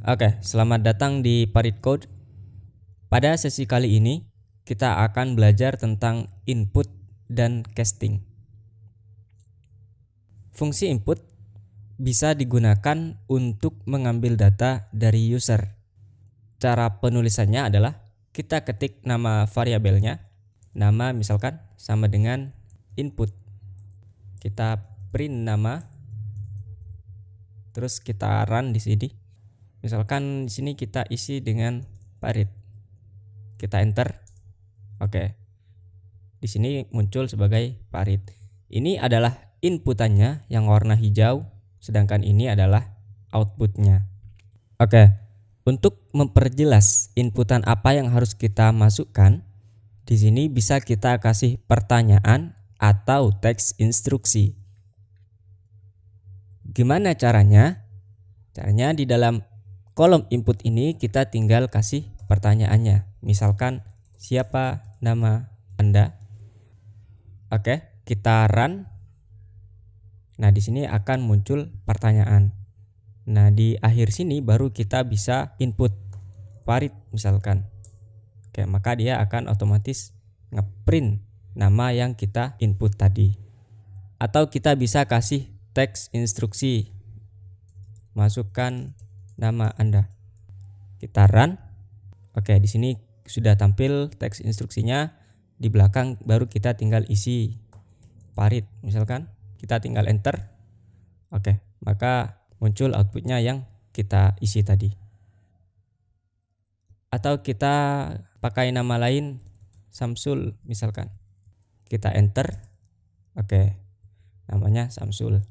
Oke, selamat datang di Parit Code. Pada sesi kali ini, kita akan belajar tentang input dan casting. Fungsi input bisa digunakan untuk mengambil data dari user. Cara penulisannya adalah kita ketik nama variabelnya. Nama misalkan sama dengan input. Kita print nama, terus kita run di sini. Misalkan di sini kita isi dengan Parit. Kita enter. Oke. Di sini muncul sebagai Parit. Ini adalah inputannya yang warna hijau, sedangkan ini adalah outputnya. Oke. Untuk memperjelas inputan apa yang harus kita masukkan, di sini bisa kita kasih pertanyaan atau teks instruksi. Gimana caranya? Caranya di dalam kolom input ini kita tinggal kasih pertanyaannya. Misalkan siapa nama Anda? Oke, kita run. Nah, di sini akan muncul pertanyaan. Nah, di akhir sini baru kita bisa input Parit misalkan. Oke, maka dia akan otomatis ngeprint nama yang kita input tadi. Atau kita bisa kasih teks instruksi. Masukkan nama Anda. Kita run. Oke, di sini sudah tampil teks instruksinya. Di belakang baru kita tinggal isi Parit misalkan. Kita tinggal enter. Oke, maka muncul outputnya yang kita isi tadi. Atau kita pakai nama lain, Samsul misalkan. Kita enter. Oke, namanya Samsul.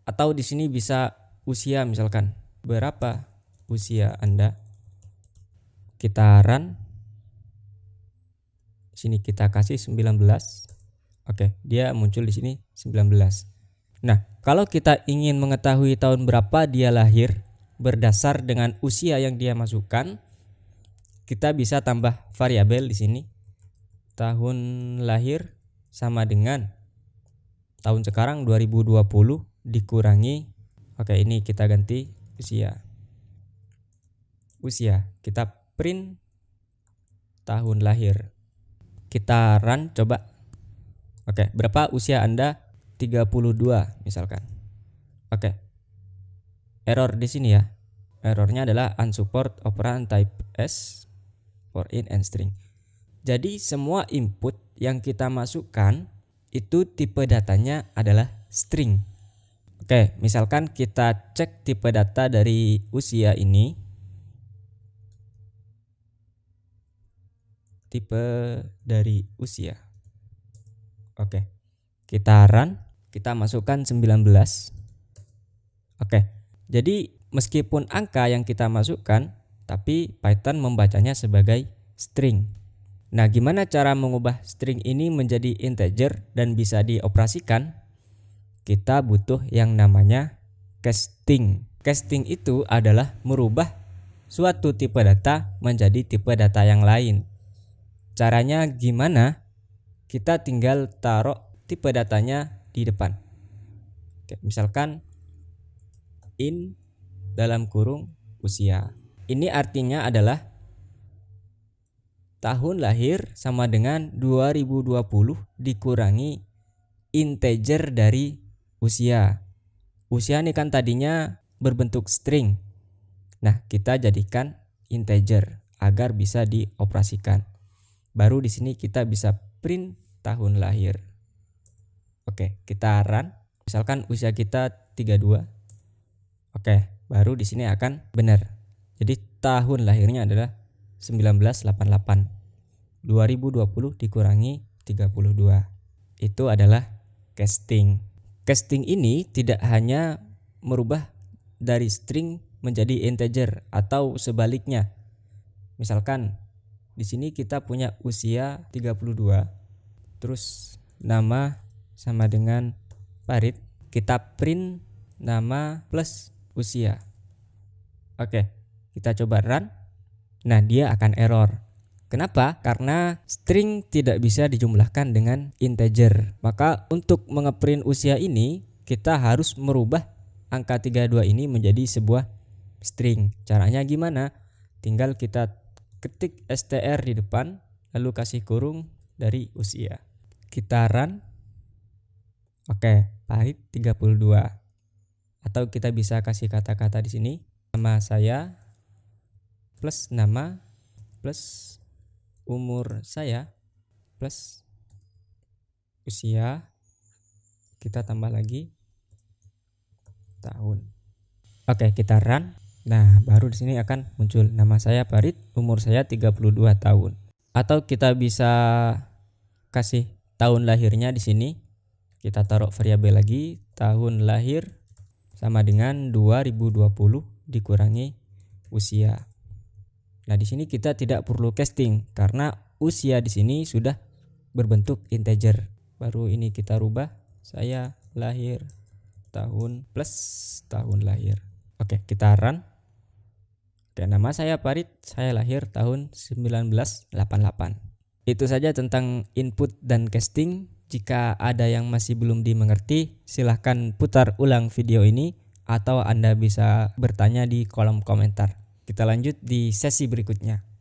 Atau di sini bisa usia misalkan. Berapa usia Anda? Kita run. Sini kita kasih 19. Oke, dia muncul di sini 19. Nah, kalau kita ingin mengetahui tahun berapa dia lahir berdasar dengan usia yang dia masukkan, kita bisa tambah variabel di sini. Tahun lahir sama dengan tahun sekarang 2020 dikurangi. Oke, ini kita ganti usia. Kita print tahun lahir. Kita run coba. Oke, berapa usia Anda? 32 misalkan. Oke. Error di sini ya. Errornya adalah unsupport operand type S for int and string. Jadi semua input yang kita masukkan itu tipe datanya adalah string. Oke, misalkan kita cek tipe data dari usia ini. Tipe dari usia. Oke. Kita run, kita masukkan 19. Oke. Jadi meskipun angka yang kita masukkan, tapi Python membacanya sebagai string. Nah, gimana cara mengubah string ini menjadi integer dan bisa dioperasikan? Kita butuh yang namanya casting. Casting itu adalah merubah suatu tipe data menjadi tipe data yang lain. Caranya gimana? Kita tinggal taruh tipe datanya di depan. Oke, misalkan int dalam kurung usia. Ini artinya adalah tahun lahir sama dengan 2020 dikurangi integer dari usia. Usia ini kan tadinya berbentuk string. Nah, kita jadikan integer agar bisa dioperasikan. Baru di sini kita bisa print tahun lahir. Oke, kita run. Misalkan usia kita 32. Oke, baru di sini akan benar. Jadi tahun lahirnya adalah 1988. 2020 dikurangi 32. Itu adalah casting. Casting ini tidak hanya merubah dari string menjadi integer atau sebaliknya. Misalkan di sini kita punya usia 32. Terus nama sama dengan Parit. Kita print nama plus usia. Oke, kita coba run. Nah, dia akan error. Kenapa? Karena string tidak bisa dijumlahkan dengan integer. Maka untuk mengeprint usia ini kita harus merubah angka 32 ini menjadi sebuah string. Caranya gimana? Tinggal kita ketik str di depan lalu kasih kurung dari usia. Kita run. Oke, Farid 32. Atau kita bisa kasih kata-kata di sini. Nama saya plus nama plus umur saya plus usia, kita tambah lagi tahun. Oke, kita run. Nah, baru di sini akan muncul nama saya Farid, umur saya 32 tahun. Atau kita bisa kasih tahun lahirnya di sini. Kita taruh variabel lagi, tahun lahir sama dengan 2020 dikurangi usia. Nah, di sini kita tidak perlu casting karena usia di sini sudah berbentuk integer. Baru ini kita rubah, saya lahir tahun plus tahun lahir. Oke, kita run. Oke, nama saya Farid, saya lahir tahun 1988. Itu saja tentang input dan casting. Jika ada yang masih belum dimengerti, silahkan putar ulang video ini atau Anda bisa bertanya di kolom komentar. Kita lanjut di sesi berikutnya.